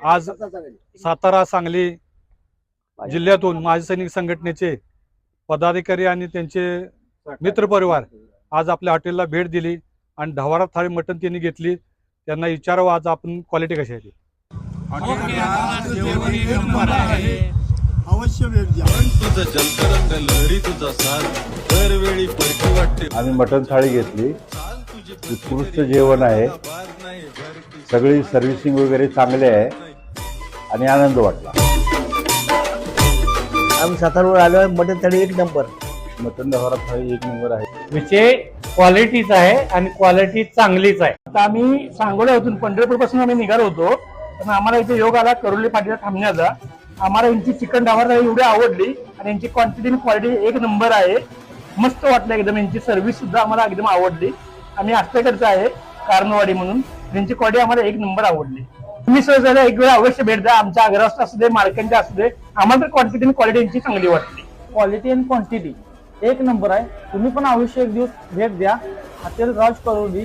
आज सातारा सांगली जिल्ह्यातून माजी सैनिक संघटनेचे पदाधिकारी आणि त्यांचे मित्रपरिवार आज आपल्या हॉटेलला भेट दिली आणि ढवारा थाळी मटण त्यांनी घेतली। त्यांना विचारावं आज आपण क्वालिटी कशी आहे। अवश्य भेट द्या। तुझं जलतरंग लहरी तुझा साथ दरवेळी परकी वाटते। आम्ही मटण थाळी घेतली, उत्कृष्ट जेवण आहे, सगळी सर्व्हिसिंग वगैरे चांगले आहे आणि आनंद वाटला। आम्ही सातारावर आलो आहे, मटण थाळी एक नंबर, मटण ढवारा थाळी एक नंबर आहे। विषय क्वालिटीचा आहे आणि क्वालिटी चांगलीच आहे। आता आम्ही सांगोल्यातून पंढरपूर पासून आम्ही निघालो होतो, पण आम्हाला इथे योग आला करोली पाटीला थांबण्याचा। आम्हाला यांची चिकन ढवारा एवढी आवडली आणि यांची क्वांटिटी आणि क्वालिटी एक नंबर आहे, मस्त वाटलं एकदम। यांची सर्व्हिस सुद्धा आम्हाला एकदम आवडली। आम्ही आष्टेकरचा आहे कारणवाडी म्हणून, यांची क्वालिटी आम्हाला एक नंबर आवडली। तुम्ही सहजाला एक वेळ अवश्य भेट द्या, आमच्या अग्रवास्त असू दे मार्केटच्या असू दे, आम्हाला तर क्वांटिटी आणि क्वालिटी यांची चांगली वाटली। क्वालिटी आणि क्वांटिटी एक नंबर आहे। तुम्ही पण अवश्य एक दिवस भेट द्या हॉटेल राज करोली।